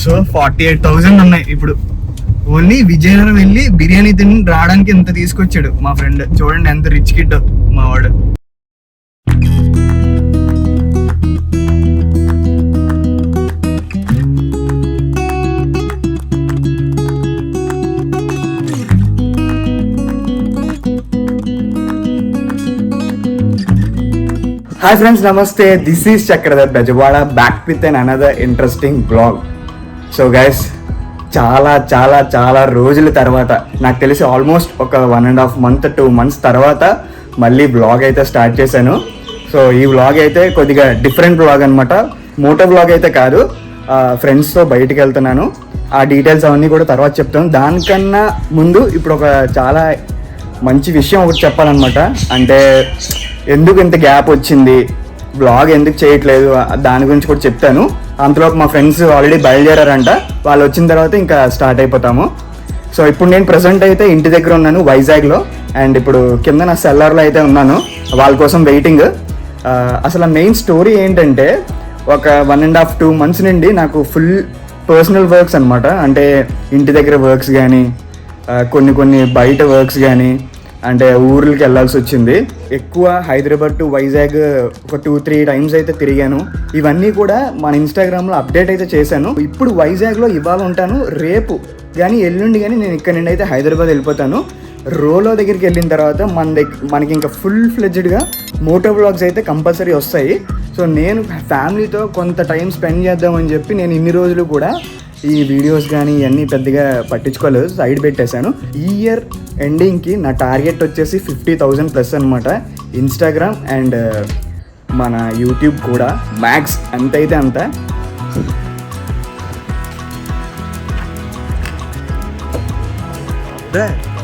So 48,000 ఉన్నాయి ఇప్పుడు. Only Vizianagaram వెళ్ళి బిర్యానీ తిని రావడానికి ఎంత తీసుకొచ్చాడు మా ఫ్రెండ్. చూడండి ఎంత రిచ్ కిడ్ మా వాడు. హాయ్ ఫ్రెండ్స్, నమస్తే. This is Chakradhar Bezawada, back with an another interesting blog. So guys, చాలా చాలా చాలా రోజుల తర్వాత, నాకు తెలిసి ఆల్మోస్ట్ ఒక 1.5 month 2 months తర్వాత మళ్ళీ బ్లాగ్ అయితే స్టార్ట్ చేశాను. సో ఈ బ్లాగ్ అయితే కొద్దిగా డిఫరెంట్ బ్లాగ్ అనమాట. మోటో బ్లాగ్ అయితే కాదు, ఫ్రెండ్స్తో బయటికి వెళ్తున్నాను. ఆ డీటెయిల్స్ అవన్నీ కూడా తర్వాత చెప్తాను. దానికన్నా ముందు ఇప్పుడు ఒక చాలా మంచి విషయం ఒకటి చెప్పాలన్నమాట. అంటే ఎందుకు ఇంత గ్యాప్ వచ్చింది, బ్లాగ్ ఎందుకు చేయట్లేదు, దాని గురించి కూడా చెప్తాను. అంతలోపు మా ఫ్రెండ్స్ ఆల్రెడీ బయలుదేరారంట. వాళ్ళు వచ్చిన తర్వాత ఇంకా స్టార్ట్ అయిపోతాము. సో ఇప్పుడు నేను ప్రజెంట్ అయితే ఇంటి దగ్గర ఉన్నాను, వైజాగ్లో. అండ్ ఇప్పుడు కింద నా సెల్లర్లో అయితే ఉన్నాను, వాళ్ళ కోసం వెయిటింగ్. అసలు మెయిన్ స్టోరీ ఏంటంటే, ఒక 1.5-2 months నుండి నాకు ఫుల్ పర్సనల్ వర్క్స్ అనమాట. అంటే ఇంటి దగ్గర వర్క్స్ కానీ, కొన్ని బయట వర్క్స్ కానీ, అంటే ఊర్లకి వెళ్ళాల్సి వచ్చింది. ఎక్కువ హైదరాబాద్ టు వైజాగ్ ఒక 2-3 times అయితే తిరిగాను. ఇవన్నీ కూడా మన ఇన్స్టాగ్రామ్లో అప్డేట్ అయితే చేశాను. ఇప్పుడు వైజాగ్లో ఇవాళ ఉంటాను, రేపు కానీ ఎల్లుండి కానీ నేను ఇక్కడ నుండి అయితే హైదరాబాద్ వెళ్ళిపోతాను. రోలో దగ్గరికి వెళ్ళిన తర్వాత మనకి ఇంకా ఫుల్ ఫ్లెడ్జ్డ్గా మోటో వ్లాగ్స్ అయితే కంపల్సరీ వస్తాయి. సో నేను ఫ్యామిలీతో కొంత టైం స్పెండ్ చేద్దామని చెప్పి నేను ఇన్ని రోజులు కూడా ఈ వీడియోస్ కానీ ఇవన్నీ పెద్దగా పట్టించుకోలేదు, సైడ్ పెట్టేశాను. ఈ ఇయర్ ఎండింగ్కి నా టార్గెట్ వచ్చేసి 50,000+ అనమాట. ఇన్స్టాగ్రామ్ అండ్ మన యూట్యూబ్ కూడా మ్యాక్స్ ఎంత అయితే అంత.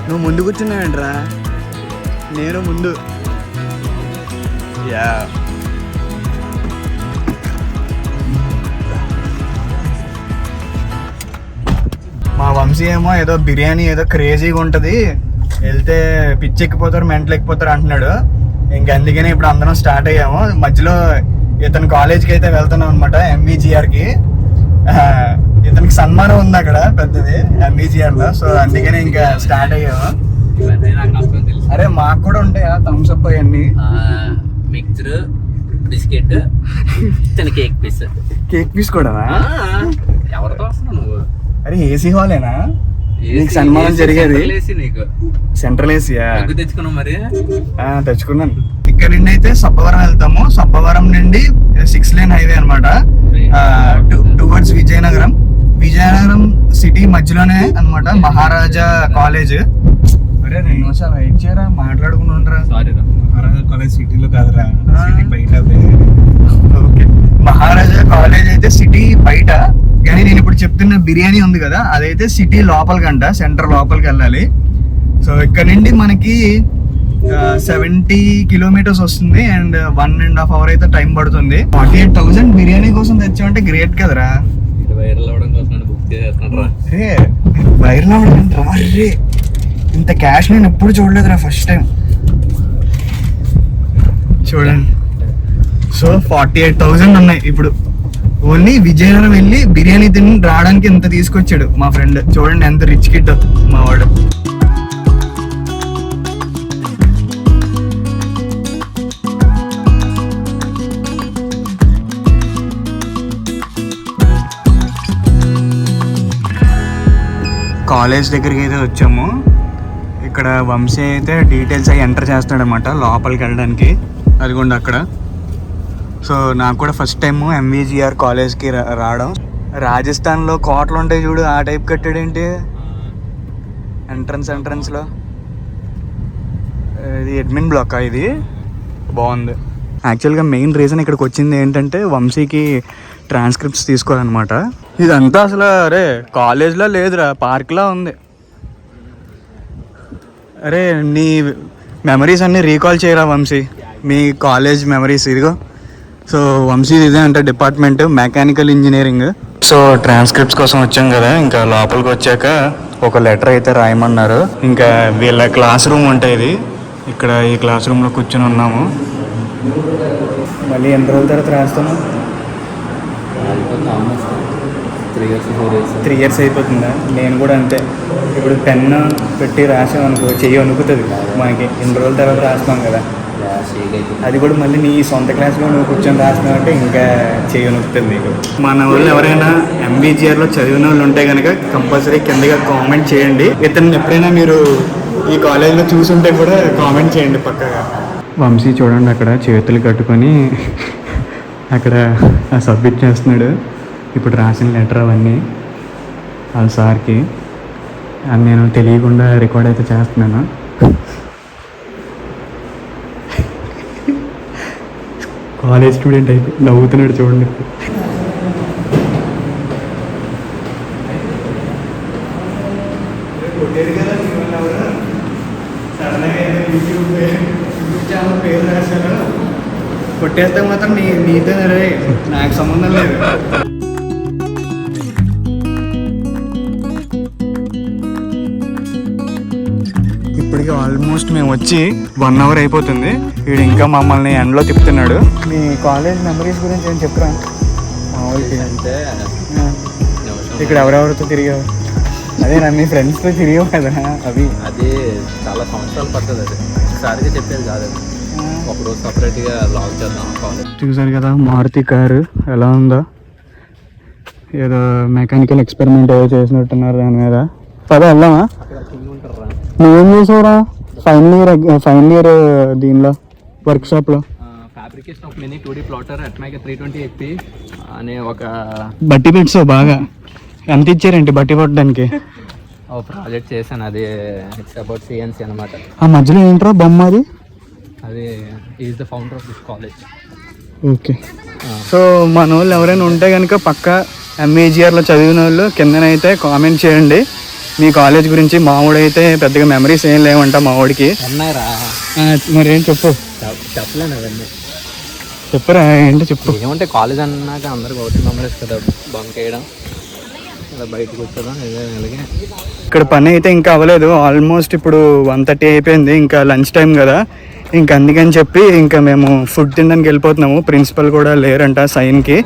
నువ్వు ముందు కూర్చున్నావేంట్రా? నేను ముందు. యా, మా వంశీ ఏమో ఏదో బిర్యానీ ఏదో క్రేజీగా ఉంటుంది, వెళ్తే పిచ్చెక్కిపోతారు, మెంటలెక్కిపోతారు అంటున్నాడు. ఇంక అందుకనే ఇప్పుడు అందరం స్టార్ట్ అయ్యాము. మధ్యలో ఇతను కాలేజ్కి అయితే వెళ్తున్నాం అనమాట, MVGRకి. ఇతనికి సన్మానం ఉంది అక్కడ పెద్దది MVGRలో. సో అందుకనే ఇంకా స్టార్ట్ అయ్యాము. అరే మాకు కూడా ఉంటాయా థమ్స్ అప్ అవన్నీ? మిక్చర్, బిస్కెట్, కేక్ పీస్ కూడా. ఎవరితో వస్తున్నావు నువ్వు? అరే ఏసీ హాలేనా నీకు సన్మానం జరిగేది? సెంట్రల్ ఏసీయా? తెచ్చుకున్నావు మరి? తెచ్చుకున్నాను. ఇక్కడ నుండి అయితే సబ్బవరం వెళ్తాము. సబ్బవరం నుండి 6 lane హైవే అనమాట, టువర్డ్స్ విజయనగరం. విజయనగరం సిటీ మధ్యలోనే అనమాట మహారాజా కాలేజ్. అరే 2 నిమిషాలు వెయిట్ చేయరా, మాట్లాడుకుని ఉండరా. మహారాజా కాలేజ్ సిటీలో కాదురా, సిటీ బయట. ఓకే, మహారాజా కాలేజ్ అయితే సిటీ బయట, కానీ నేను ఇప్పుడు చెప్తున్న బిర్యానీ ఉంది కదా, అదైతే సిటీ లోపలికంట, సెంటర్ లోపలికి వెళ్ళాలి. సో ఇక్కడ నుండి మనకి 70 kilometers వస్తుంది. అండ్ 1.5 hour అయితే టైం పడుతుంది. 48,000 బిర్యానీ కోసం తెచ్చామంటే గ్రేట్ కదరా. వైరల్ అవడం కోసం బుక్ చేస్తున్నారా? అరే వైరల్ అవడం రా, అరే ఇంత క్యాష్ నేను ఎప్పుడు చూడలేదురా, ఫస్ట్ టైం. చూడండి, సో 48,000 ఉన్నాయి ఇప్పుడు. ఓన్లీ విజయనగరం వెళ్ళి బిర్యానీ తిని రావడానికి ఎంత తీసుకొచ్చాడు మా ఫ్రెండ్. చూడండి ఎంత రిచ్ కిడ్ మా వాడు. కాలేజ్ దగ్గరికి అయితే వచ్చాము. ఇక్కడ వంశీ అయితే డీటెయిల్స్ అవి ఎంటర్ చేస్తాడు అనమాట లోపలికి వెళ్ళడానికి. అదిగోండి అక్కడ. సో నాకు కూడా ఫస్ట్ టైం MVGR కాలేజ్కి రావడం. రాజస్థాన్లో కోటలు ఉంటాయి చూడు, ఆ టైప్ కట్టాడేంటి ఎంట్రన్స్లో. ఇది అడ్మిన్ బ్లాకా? ఇది బాగుంది. యాక్చువల్గా మెయిన్ రీజన్ ఇక్కడికి వచ్చింది ఏంటంటే వంశీకి ట్రాన్స్క్రిప్ట్స్ తీసుకోవాలన్నమాట. ఇదంతా అసలు అరే కాలేజ్లో లేదురా, పార్క్లా ఉంది. అరే నీ మెమరీస్ అన్నీ రీకాల్ చేయరా వంశీ, మీ కాలేజ్ మెమరీస్. ఇదిగో, సో వంశీ ఇదే అంటే department mechanical engineering. So transcripts కోసం వచ్చాం కదా, ఇంకా లోపలికి వచ్చాక ఒక లెటర్ అయితే రాయమన్నారు. ఇంకా వీళ్ళ క్లాస్ రూమ్ ఉంటుంది, ఇక్కడ ఈ క్లాస్ రూమ్లో కూర్చొని ఉన్నాము. మళ్ళీ ఎన్ని రోజుల తర్వాత రాస్తాను? 3 years 4 years 3 years అయిపోతుందా? నేను కూడా అంతే. ఇప్పుడు పెన్ పెట్టి రాసామనుకో చెయ్యి వణుకుతుంది మనకి. ఇన్ని రోజుల తర్వాత రాస్తాం కదా, షేక్ అయిపోతుంది. అది కూడా మళ్ళీ నీ సొంత క్లాస్లో నువ్వు కూర్చొని రాస్తున్నావంటే ఇంకా చెయ్యి వణుకుతుంది నీకు. మన వాళ్ళు ఎవరైనా ఎంబీజీఆర్లో చదివిన వాళ్ళు ఉంటే కనుక కంపల్సరీ కిందగా కామెంట్ చేయండి. ఇతను ఎప్పుడైనా మీరు ఈ కాలేజ్లో చూసుంటే కూడా కామెంట్ చేయండి పక్కగా. వంశీ చూడండి అక్కడ చేతులు కట్టుకొని అక్కడ సబ్మిట్ చేస్తున్నాడు. ఇప్పుడు రాసిన లెటర్ అవన్నీ వాళ్ళ సార్కి. అది నేను తెలియకుండా రికార్డ్ అయితే చేస్తున్నాను. కాలేజ్ స్టూడెంట్ అయితే నవ్వుతున్నాడు చూడండి. కొట్టేస్తే మాత్రం నీతో నాకు సంబంధం లేదు. ఇప్పటికి ఆల్మోస్ట్ మేము వచ్చి 1 hour అయిపోతుంది. వీడు ఇంకా మమ్మల్ని ఎండలో తిప్పుతున్నాడు. మీ కాలేజ్ మెమరీస్ గురించి ఏం చెప్పరా? మామూలుగా అంటే ఇక్కడ ఎవరెవరితో తిరిగావు? అదే నా మీ ఫ్రెండ్స్తో తిరిగావు కదా అవి. అది చాలా సంవత్సరాలు పడుతుంది. అది ఒకసారిగా చెప్పేది కాదు. అది ఒకరోజు సపరేట్గా లాగ్ చేద్దాం కాలేజ్. చూసారు కదా మారుతి కారు ఎలా ఉందో. ఏదో మెకానికల్ ఎక్స్పెరిమెంట్ ఏదో చేసినట్టున్నారు దాని మీద. పద వెళ్దామా? అక్కడ కింగ్ ఉంటారా? నువ్వేం చేసావురా ఫైనల్ ఇయర్ దీనిలో వర్క్షాప్లో? Fabrication of mini 2D plotter అట్మాగా 320 HP అనే ఒక బట్టి పెట్టావు బాగా. ఎంత ఇచ్చారేంటి బట్టి పట్టడానికి? ప్రాజెక్ట్ చేశాను. అది ఇట్స్ అబౌట్ CNC అనమాట. ఆ మధ్యలో ఏంట్రా బొమ్మ అది? అది is the founder of this college. Okay. So మన వాళ్ళు ఎవరైనా ఉంటే కనుక పక్క ఎంఏజిఆర్లో చదివిన వాళ్ళు కిందనైతే కామెంట్ చేయండి మీ కాలేజ్ గురించి. మావాడైతే పెద్దగా మెమరీస్ ఏం లేవంట మావాడికి. ఉన్నాయిరా, మరేం చెప్పు. చెప్పలేను అవన్నీ. చెప్పురా ఏంటో చెప్పు. ఏమంటే కాలేజ్ అన్నాక అందరికి ఒకటి మెమరీస్ కదా, బంక్ వేయడం, ఇలా బయటకు వచ్చడం, ఇలాగే. ఇక్కడ పని అయితే ఇంకా అవ్వలేదు. ఆల్మోస్ట్ ఇప్పుడు 1:30 అయిపోయింది. ఇంకా లంచ్ టైం కదా, ఇంకా అందుకని చెప్పి ఇంకా మేము ఫుడ్ తినడానికి వెళ్ళిపోతున్నాము. ప్రిన్సిపల్ కూడా లేరంట సైన్కి.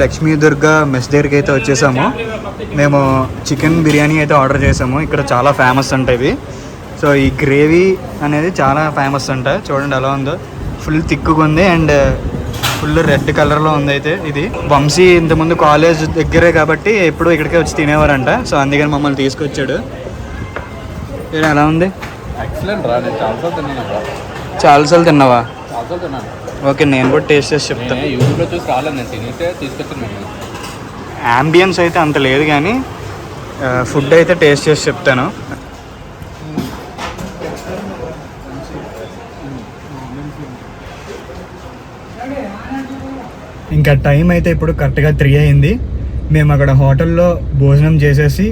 లక్ష్మీ దుర్గా మెస్ దగ్గరికి అయితే వచ్చేసాము. మేము చికెన్ బిర్యానీ అయితే ఆర్డర్ చేసాము. ఇక్కడ చాలా ఫేమస్ అంట ఇది. సో ఈ గ్రేవీ అనేది చాలా ఫేమస్ అంట. చూడండి ఎలా ఉందో, ఫుల్ థిక్గా ఉంది అండ్ ఫుల్ రెడ్ కలర్లో ఉంది. అయితే ఇది వంశీ ఇంతకుముందు కాలేజ్ దగ్గరే కాబట్టి ఎప్పుడు ఇక్కడికే వచ్చి తినేవారంట. సో అందుకని మమ్మల్ని తీసుకొచ్చాడు. ఎలా ఉంది? ఎక్సలెంట్ రా, నేను చాలాసార్లు తిన్నాను. చాలాసార్లు తిన్నావా? చాలాసార్లు తిన్నాను. ఓకే, నేను కూడా టేస్ట్ చేసి చెప్తాను. యూట్యూబ్లో చూసి రాలేదు, నేను తినేస్తే తీసుకొచ్చాను. యాంబియన్స్ అయితే అంత లేదు కానీ ఫుడ్ అయితే టేస్ట్ చేసి చెప్తాను. ఇంకా టైం అయితే ఇప్పుడు కరెక్ట్గా 3 అయింది. మేము అక్కడ హోటల్లో భోజనం చేసేసి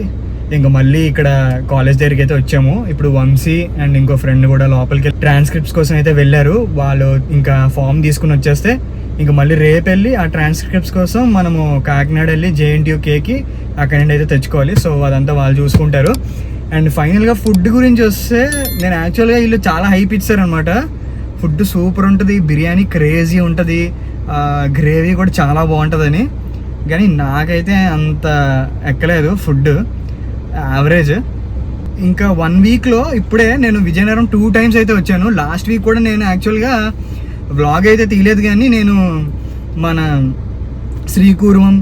ఇంకా మళ్ళీ ఇక్కడ కాలేజ్ దగ్గరికి అయితే వచ్చాము. ఇప్పుడు వంశీ అండ్ ఇంకో ఫ్రెండ్ కూడా లోపలికి ట్రాన్స్క్రిప్ట్స్ కోసం అయితే వెళ్ళారు. వాళ్ళు ఇంకా ఫామ్ తీసుకుని వచ్చేస్తే ఇంకా మళ్ళీ రేపు వెళ్ళి ఆ ట్రాన్స్క్రిప్ట్స్ కోసం మనము కాకినాడ వెళ్ళి JNTUKకి అక్కడి నుండి అయితే తెచ్చుకోవాలి. సో అదంతా వాళ్ళు చూసుకుంటారు. అండ్ ఫైనల్గా ఫుడ్ గురించి వస్తే నేను యాక్చువల్గా వీళ్ళు చాలా హైప్ ఇచ్చారనమాట. ఫుడ్ సూపర్ ఉంటుంది, బిర్యానీ క్రేజీ ఉంటుంది, గ్రేవీ కూడా చాలా బాగుంటుందని. కానీ నాకైతే అంత ఎక్కలేదు ఫుడ్, యావరేజ్. ఇంకా 1 వీక్లో ఇప్పుడే నేను విజయనగరం 2 times అయితే వచ్చాను. లాస్ట్ వీక్ కూడా నేను యాక్చువల్గా వ్లాగ్ అయితే తీయలేదు కానీ నేను మన శ్రీకూర్మం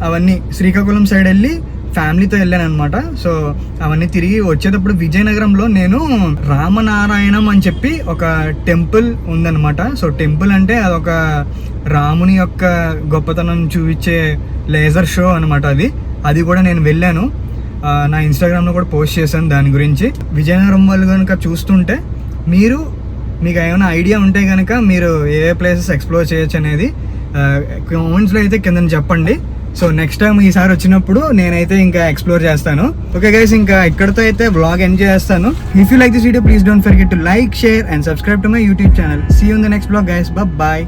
అవన్నీ శ్రీకాకుళం సైడ్ వెళ్ళి ఫ్యామిలీతో వెళ్ళాను అనమాట. సో అవన్నీ తిరిగి వచ్చేటప్పుడు విజయనగరంలో నేను రామనారాయణం అని చెప్పి ఒక టెంపుల్ ఉందన్నమాట. సో టెంపుల్ అంటే అదొక రాముని యొక్క గొప్పతనం చూపించే లేజర్ షో అనమాట. అది కూడా నేను వెళ్ళాను. నా ఇన్స్టాగ్రామ్లో కూడా పోస్ట్ చేశాను దాని గురించి. విజయనగరం వాళ్ళు కనుక చూస్తుంటే మీకు ఏమైనా ఐడియా ఉంటే కనుక మీరు ఏ ప్లేసెస్ ఎక్స్ప్లోర్ చేయొచ్చు అనేది కామెంట్స్లో అయితే కింద చెప్పండి. సో నెక్స్ట్ టైం ఈసారి వచ్చినప్పుడు నేనైతే ఇంకా ఎక్స్ప్లోర్ చేస్తాను. ఓకే గైస్, ఇంకా ఇక్కడతో అయితే వ్లాగ్ ఎంజాయ్ చేస్తాను. If you like this video please don't forget to like, share and subscribe to my YouTube channel. See you in the next vlog guys. Bye.